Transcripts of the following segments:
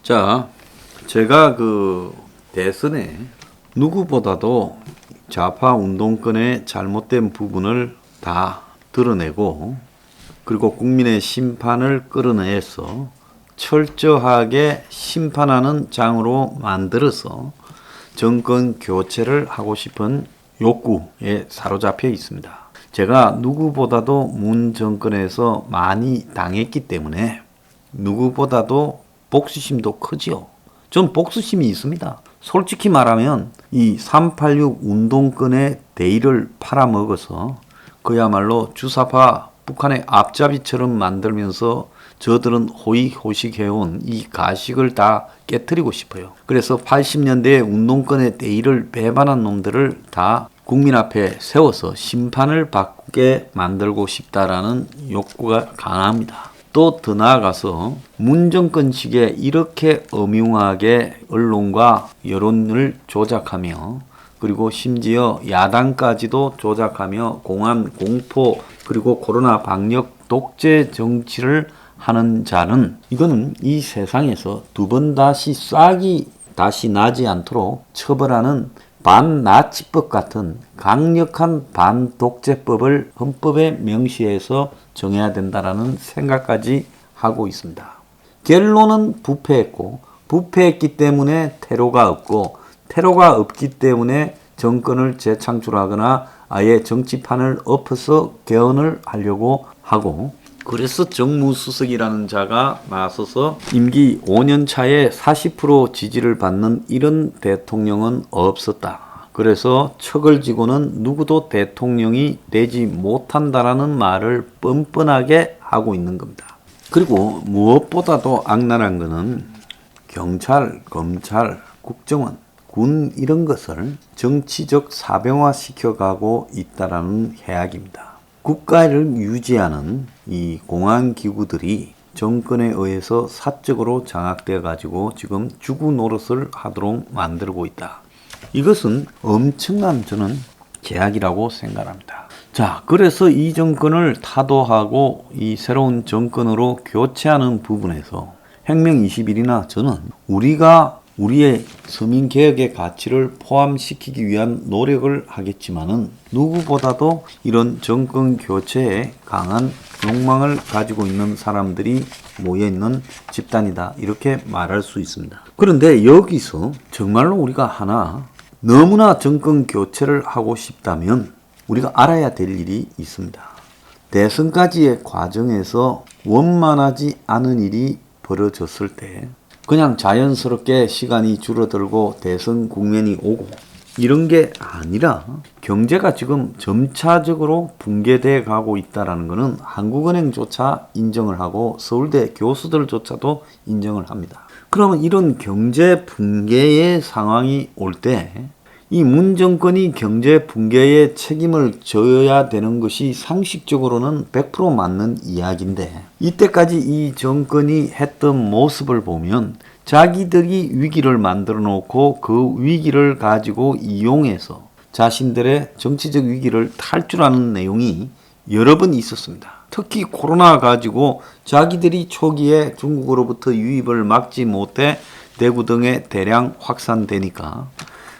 자, 제가 대선에 누구보다도 좌파 운동권의 잘못된 부분을 다 드러내고, 그리고 국민의 심판을 끌어내서 철저하게 심판하는 장으로 만들어서 정권 교체를 하고 싶은 욕구에 사로잡혀 있습니다. 제가 누구보다도 문 정권에서 많이 당했기 때문에 누구보다도 복수심도 크지요. 전 복수심이 있습니다. 솔직히 말하면 이 386 운동권의 대의를 팔아먹어서 그야말로 주사파 북한의 앞잡이처럼 만들면서 저들은 호의호식해온 이 가식을 다 깨트리고 싶어요. 그래서 80년대 운동권의 대의를 배반한 놈들을 다 국민 앞에 세워서 심판을 받게 만들고 싶다라는 욕구가 강합니다. 또 더 나아가서 문정권식에 이렇게 엄중하게 언론과 여론을 조작하며, 그리고 심지어 야당까지도 조작하며 공안, 공포, 그리고 코로나 방역 독재 정치를 하는 자는, 이거는 이 세상에서 두 번 다시 싹이 다시 나지 않도록 처벌하는 반나치법 같은 강력한 반독재법을 헌법에 명시해서 정해야 된다라는 생각까지 하고 있습니다. 결론은 부패했고, 부패했기 때문에 테러가 없고, 테러가 없기 때문에 정권을 재창출하거나 아예 정치판을 엎어서 개헌을 하려고 하고, 그래서 정무수석이라는 자가 나서서 임기 5년 차에 40% 지지를 받는 이런 대통령은 없었다. 그래서 척을 지고는 누구도 대통령이 되지 못한다라는 말을 뻔뻔하게 하고 있는 겁니다. 그리고 무엇보다도 악랄한 것은 경찰, 검찰, 국정원, 군 이런 것을 정치적 사병화 시켜가고 있다라는 해악입니다. 국가를 유지하는 이 공안기구들이 정권에 의해서 사적으로 장악되어 가지고 지금 주구 노릇을 하도록 만들고 있다. 이것은 엄청난 저는 제약이라고 생각합니다. 자, 그래서 이 정권을 타도하고 이 새로운 정권으로 교체하는 부분에서 혁명 21이나 저는 우리가 우리의 서민개혁의 가치를 포함시키기 위한 노력을 하겠지만은 누구보다도 이런 정권 교체에 강한 욕망을 가지고 있는 사람들이 모여있는 집단이다, 이렇게 말할 수 있습니다. 그런데 여기서 정말로 우리가 하나 너무나 정권 교체를 하고 싶다면 우리가 알아야 될 일이 있습니다. 대선까지의 과정에서 원만하지 않은 일이 벌어졌을 때 그냥 자연스럽게 시간이 줄어들고 대선 국면이 오고 이런 게 아니라 경제가 지금 점차적으로 붕괴돼 가고 있다는 것은 한국은행조차 인정을 하고 서울대 교수들조차도 인정을 합니다. 그러면 이런 경제 붕괴의 상황이 올 때 이 문 정권이 경제 붕괴의 책임을 져야 되는 것이 상식적으로는 100% 맞는 이야기인데, 이때까지 이 정권이 했던 모습을 보면 자기들이 위기를 만들어 놓고 그 위기를 가지고 이용해서 자신들의 정치적 위기를 탈출하는 내용이 여러 번 있었습니다. 특히 코로나 가지고 자기들이 초기에 중국으로부터 유입을 막지 못해 대구 등에 대량 확산되니까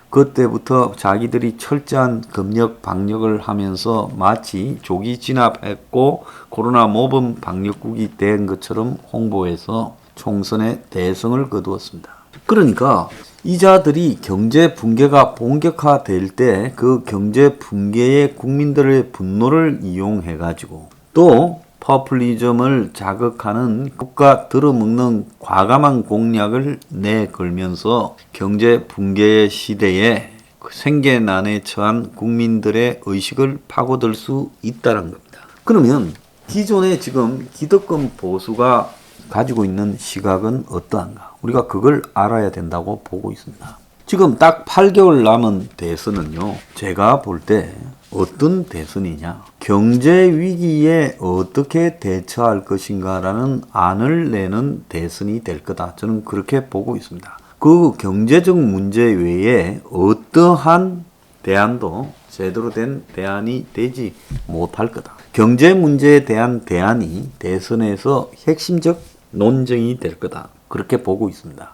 그때부터 자기들이 철저한 검역 방역을 하면서 마치 조기 진압했고 코로나 모범 방역국이 된 것처럼 홍보해서 총선에 대성을 거두었습니다. 그러니까 이자들이 경제 붕괴가 본격화될 때 그 경제 붕괴의 국민들의 분노를 이용해 가지고 또 포퓰리즘을 자극하는 국가 들어먹는 과감한 공약을 내걸면서 경제 붕괴의 시대에 생계난에 처한 국민들의 의식을 파고들 수 있다는 겁니다. 그러면 기존에 지금 기득권 보수가 가지고 있는 시각은 어떠한가? 우리가 그걸 알아야 된다고 보고 있습니다. 지금 딱 8개월 남은 대선은요, 제가 볼 때 어떤 대선이냐, 경제 위기에 어떻게 대처할 것인가라는 안을 내는 대선이 될 거다, 저는 그렇게 보고 있습니다. 그 경제적 문제 외에 어떠한 대안도 제대로 된 대안이 되지 못할 거다. 경제 문제에 대한 대안이 대선에서 핵심적 논쟁이 될 거다, 그렇게 보고 있습니다.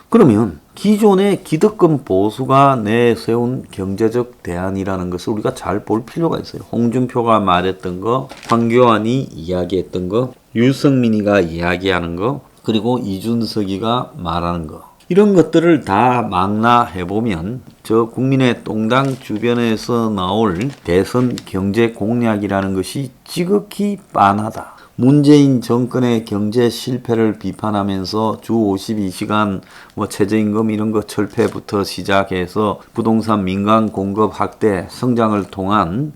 그러면 기존의 기득권 보수가 내세운 경제적 대안이라는 것을 우리가 잘 볼 필요가 있어요. 홍준표가 말했던 거, 황교안이 이야기했던 거, 유승민이가 이야기하는 거, 그리고 이준석이가 말하는 거. 이런 것들을 다 망라해보면 저 국민의 똥당 주변에서 나올 대선 경제 공약이라는 것이 지극히 빤하다. 문재인 정권의 경제 실패를 비판하면서 주 52시간 최저임금 이런 거 철폐부터 시작해서 부동산 민간 공급 확대, 성장을 통한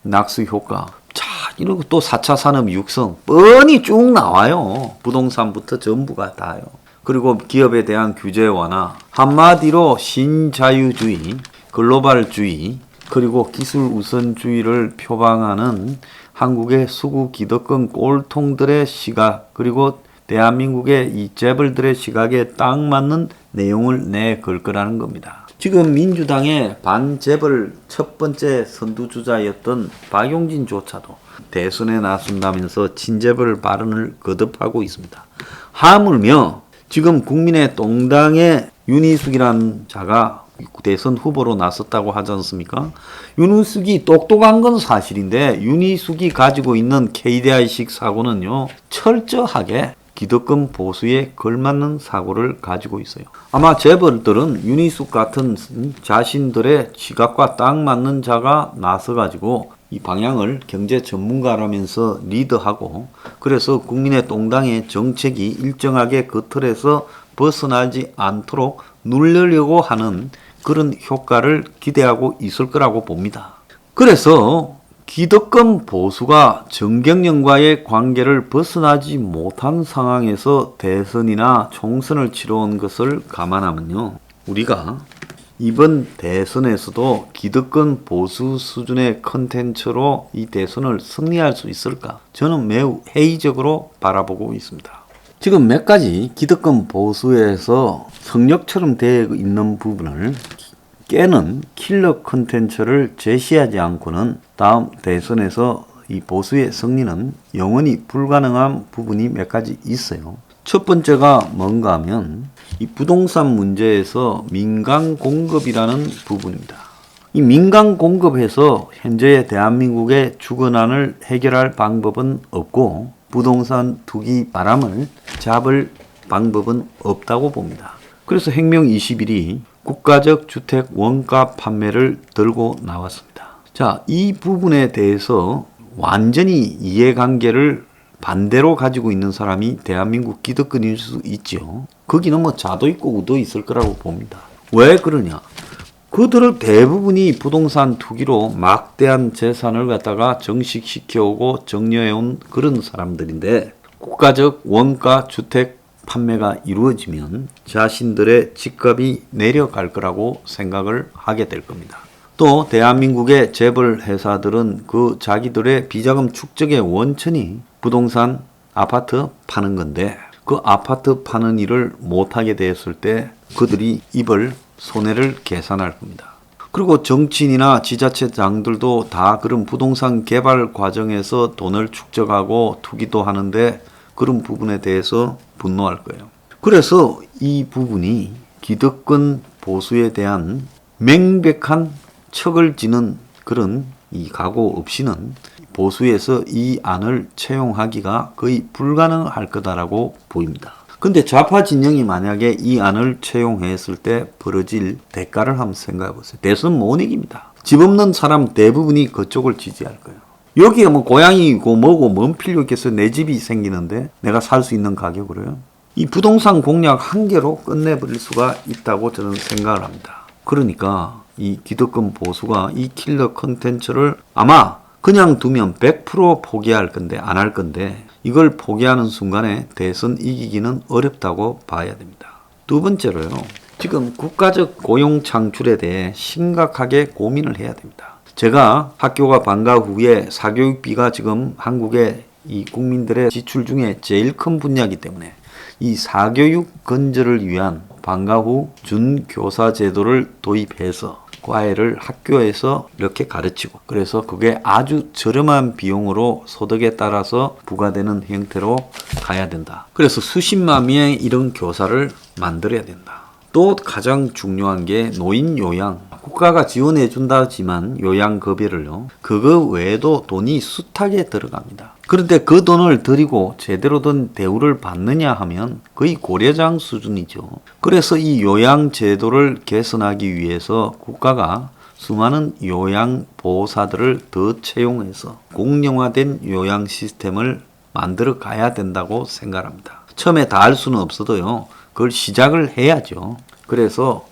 낙수 효과. 자, 이런 거 또 4차 산업 육성 뻔히 쭉 나와요. 부동산부터 전부가 다요. 그리고 기업에 대한 규제 완화. 한마디로 신자유주의, 글로벌주의, 그리고 기술 우선주의를 표방하는 한국의 수구 기득권 꼴통들의 시각, 그리고 대한민국의 이 재벌들의 시각에 딱 맞는 내용을 내걸 거라는 겁니다. 지금 민주당의 반재벌 첫 번째 선두주자였던 박용진조차도 대선에 나선다면서 친재벌 발언을 거듭하고 있습니다. 하물며 지금 국민의 똥당의 윤희숙이라는 자가 대선 후보로 나섰다고 하지 않습니까? 윤희숙이 똑똑한 건 사실인데 윤희숙이 가지고 있는 KDI식 사고는요, 철저하게 기득권 보수에 걸맞는 사고를 가지고 있어요. 아마 재벌들은 윤희숙 같은 자신들의 시각과 딱 맞는 자가 나서가지고 이 방향을 경제 전문가라면서 리드하고, 그래서 국민의 똥당의 정책이 일정하게 그 틀에서 벗어나지 않도록 누르려고 하는 그런 효과를 기대하고 있을 거라고 봅니다. 그래서 기득권 보수가 정경련과의 관계를 벗어나지 못한 상황에서 대선이나 총선을 치러온 것을 감안하면요, 우리가 이번 대선에서도 기득권 보수 수준의 컨텐츠로 이 대선을 승리할 수 있을까? 저는 매우 회의적으로 바라보고 있습니다. 지금 몇 가지 기득권 보수에서 성역처럼 되어 있는 부분을 깨는 킬러 컨텐츠를 제시하지 않고는 다음 대선에서 이 보수의 승리는 영원히 불가능한 부분이 몇 가지 있어요. 첫 번째가 뭔가 하면 이 부동산 문제에서 민간 공급이라는 부분입니다. 이 민간 공급에서 현재 대한민국의 주거난을 해결할 방법은 없고 부동산 투기 바람을 잡을 방법은 없다고 봅니다. 그래서 혁명 21이 국가적 주택 원가 판매를 들고 나왔습니다. 자, 이 부분에 대해서 완전히 이해관계를 반대로 가지고 있는 사람이 대한민국 기득권일 수 있죠. 거기는 자도 있고 우도 있을 거라고 봅니다. 왜 그러냐? 그들을 대부분이 부동산 투기로 막대한 재산을 갖다가 정식시켜오고 정려해온 그런 사람들인데, 국가적 원가 주택 판매가 이루어지면 자신들의 집값이 내려갈 거라고 생각을 하게 될 겁니다. 또 대한민국의 재벌 회사들은 그 자기들의 비자금 축적의 원천이 부동산 아파트 파는 건데, 그 아파트 파는 일을 못하게 되었을 때 그들이 입을 손해를 계산할 겁니다. 그리고 정치인이나 지자체장들도 다 그런 부동산 개발 과정에서 돈을 축적하고 투기도 하는데 그런 부분에 대해서 분노할 거예요. 그래서 이 부분이 기득권 보수에 대한 명백한 척을 지는 그런 이 각오 없이는 보수에서 이 안을 채용하기가 거의 불가능할 거다라고 보입니다. 근데 좌파 진영이 만약에 이 안을 채용했을 때 벌어질 대가를 한번 생각해 보세요. 대선 못 이깁니다. 집 없는 사람 대부분이 그쪽을 지지할 거예요. 여기에 고향이고 뭐고 뭔 필요 있겠어요. 내 집이 생기는데 내가 살 수 있는 가격으로요. 이 부동산 공약 한 개로 끝내버릴 수가 있다고 저는 생각을 합니다. 그러니까 이 기득권 보수가 이 킬러 컨텐츠를 아마 그냥 두면 100% 포기할 건데 안 할 건데, 이걸 포기하는 순간에 대선 이기기는 어렵다고 봐야 됩니다. 두 번째로요, 지금 국가적 고용 창출에 대해 심각하게 고민을 해야 됩니다. 제가 학교가 방과 후에 사교육비가 지금 한국의 이 국민들의 지출 중에 제일 큰 분야이기 때문에 이 사교육 건전을 위한 방과 후 준교사 제도를 도입해서 과외를 학교에서 이렇게 가르치고 그래서 그게 아주 저렴한 비용으로 소득에 따라서 부과되는 형태로 가야 된다. 그래서 수십만 명의 이런 교사를 만들어야 된다. 또 가장 중요한 게 노인 요양. 국가가 지원해 준다지만 요양급여를요. 그거 외에도 돈이 숱하게 들어갑니다. 그런데 그 돈을 들이고 제대로 된 대우를 받느냐 하면 거의 고려장 수준이죠. 그래서 이 요양 제도를 개선하기 위해서 국가가 수많은 요양보호사들을 더 채용해서 공정화된 요양 시스템을 만들어 가야 된다고 생각합니다. 처음에 다 할 수는 없어도요. 그걸 시작을 해야죠. 그래서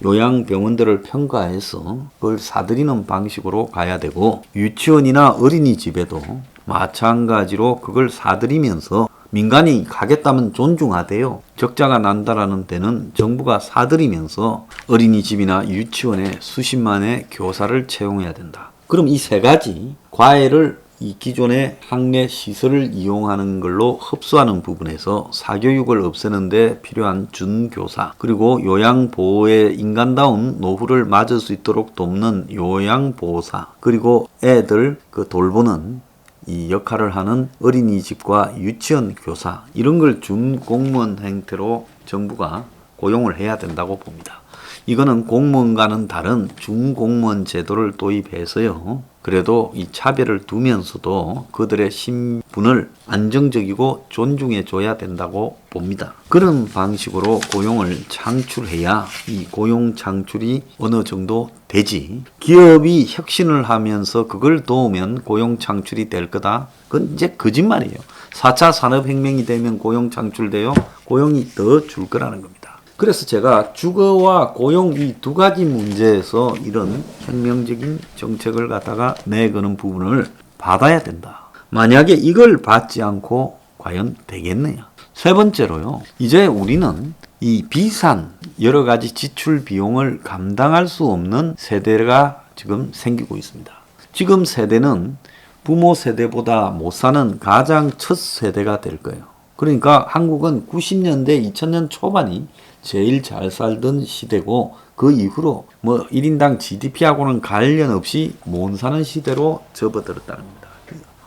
요양병원들을 평가해서 그걸 사들이는 방식으로 가야 되고 유치원이나 어린이집에도 마찬가지로 그걸 사들이면서 민간이 가겠다면 존중하대요. 적자가 난다라는 데는 정부가 사들이면서 어린이집이나 유치원에 수십만의 교사를 채용해야 된다. 그럼 이 세 가지 과외를 이 기존의 학내 시설을 이용하는 걸로 흡수하는 부분에서 사교육을 없애는 데 필요한 준교사 그리고 요양보호의 인간다운 노후를 맞을 수 있도록 돕는 요양보호사 그리고 애들 그 돌보는 이 역할을 하는 어린이집과 유치원 교사 이런 걸 준공무원 형태로 정부가 고용을 해야 된다고 봅니다. 이거는 공무원과는 다른 준공무원 제도를 도입해서요. 그래도 이 차별을 두면서도 그들의 신분을 안정적이고 존중해 줘야 된다고 봅니다. 그런 방식으로 고용을 창출해야 이 고용 창출이 어느 정도 되지. 기업이 혁신을 하면서 그걸 도우면 고용 창출이 될 거다. 그건 이제 거짓말이에요. 4차 산업혁명이 되면 고용 창출돼요. 고용이 더 줄 거라는 겁니다. 그래서 제가 주거와 고용 이 두 가지 문제에서 이런 혁명적인 정책을 갖다가 내거는 부분을 받아야 된다. 만약에 이걸 받지 않고 과연 되겠느냐. 세 번째로요. 이제 우리는 이 비싼 여러 가지 지출 비용을 감당할 수 없는 세대가 지금 생기고 있습니다. 지금 세대는 부모 세대보다 못 사는 가장 첫 세대가 될 거예요. 그러니까 한국은 90년대 2000년 초반이 제일 잘 살던 시대고 그 이후로 뭐 1인당 GDP하고는 관련 없이 못 사는 시대로 접어들었다는 겁니다.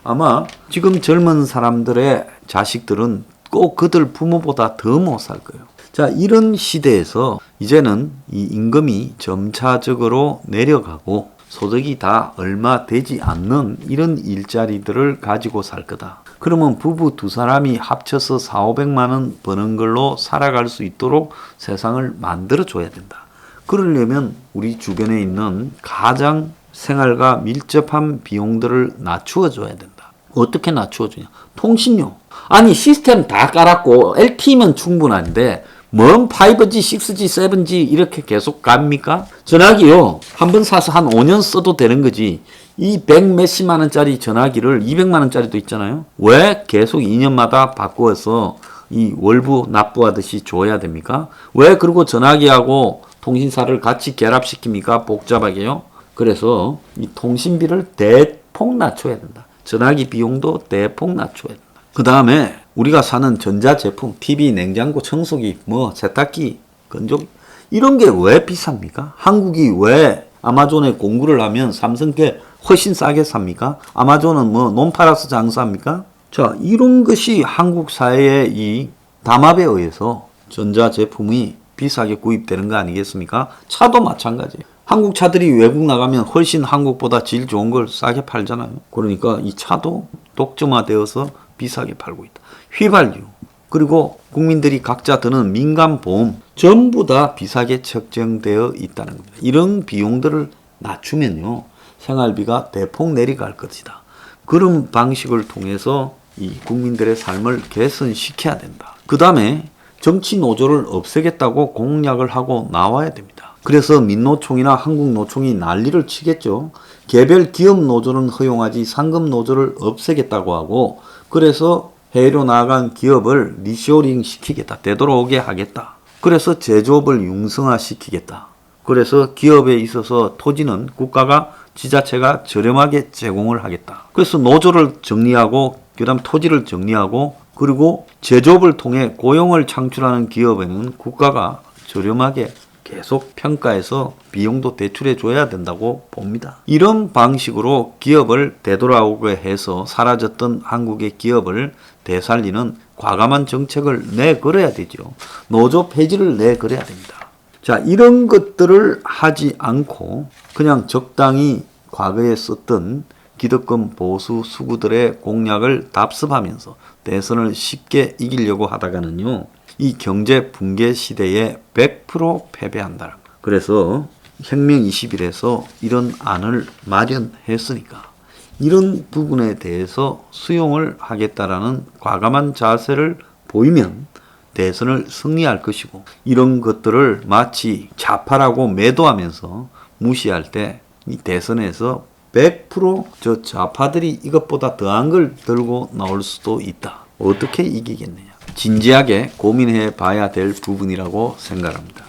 아마 지금 젊은 사람들의 자식들은 꼭 그들 부모보다 더 못 살 거예요. 자, 이런 시대에서 이제는 이 임금이 점차적으로 내려가고 소득이 다 얼마 되지 않는 이런 일자리들을 가지고 살 거다. 그러면 부부 두 사람이 합쳐서 400~500만 원 버는 걸로 살아갈 수 있도록 세상을 만들어 줘야 된다. 그러려면 우리 주변에 있는 가장 생활과 밀접한 비용들을 낮추어 줘야 된다. 어떻게 낮추어 주냐? 통신료. 아니 시스템 다 깔았고 LTE면 충분한데 뭔 5G, 6G, 7G 이렇게 계속 갑니까? 전화기요. 한 번 사서 한 5년 써도 되는 거지. 이 100 몇십만 원짜리 전화기를 200만 원짜리도 있잖아요. 왜 계속 2년마다 바꾸어서 이 월부 납부하듯이 줘야 됩니까? 왜 그리고 전화기하고 통신사를 같이 결합시킵니까? 복잡하게요. 그래서 이 통신비를 대폭 낮춰야 된다. 전화기 비용도 대폭 낮춰야 된다. 그 다음에 우리가 사는 전자제품, TV, 냉장고, 청소기, 뭐 세탁기, 건조기 이런 게 왜 비쌉니까? 한국이 왜 아마존에 공구를 하면 삼성께 훨씬 싸게 삽니까? 아마존은 뭐 논 팔아서 장사합니까? 자, 이런 것이 한국 사회의 이 담합에 의해서 전자제품이 비싸게 구입되는 거 아니겠습니까? 차도 마찬가지예요. 한국 차들이 외국 나가면 훨씬 한국보다 질 좋은 걸 싸게 팔잖아요. 그러니까 이 차도 독점화되어서 비싸게 팔고 있다. 휘발유 그리고 국민들이 각자 드는 민간보험 전부 다 비싸게 책정되어 있다는 겁니다. 이런 비용들을 낮추면요 생활비가 대폭 내려갈 것이다. 그런 방식을 통해서 이 국민들의 삶을 개선시켜야 된다. 그 다음에 정치 노조를 없애겠다고 공약을 하고 나와야 됩니다. 그래서 민노총이나 한국노총이 난리를 치겠죠. 개별 기업 노조는 허용하지 상급 노조를 없애겠다고 하고 그래서 해외로 나간 기업을 리쇼링 시키겠다. 되돌아오게 하겠다. 그래서 제조업을 융성화시키겠다. 그래서 기업에 있어서 토지는 국가가 지자체가 저렴하게 제공을 하겠다. 그래서 노조를 정리하고 그다음 토지를 정리하고 그리고 제조업을 통해 고용을 창출하는 기업에는 국가가 저렴하게 계속 평가해서 비용도 대출해 줘야 된다고 봅니다. 이런 방식으로 기업을 되돌아오게 해서 사라졌던 한국의 기업을 되살리는 과감한 정책을 내걸어야 되죠. 노조 폐지를 내걸어야 됩니다. 자, 이런 것들을 하지 않고 그냥 적당히 과거에 썼던 기득권 보수 수구들의 공약을 답습하면서 대선을 쉽게 이기려고 하다가는요, 이 경제 붕괴 시대에 100% 패배한다. 그래서 혁명 20일에서 이런 안을 마련했으니까 이런 부분에 대해서 수용을 하겠다라는 과감한 자세를 보이면 대선을 승리할 것이고, 이런 것들을 마치 좌파라고 매도하면서 무시할 때 이 대선에서 100% 좌파들이 이것보다 더한 걸 들고 나올 수도 있다. 어떻게 이기겠느냐. 진지하게 고민해 봐야 될 부분이라고 생각합니다.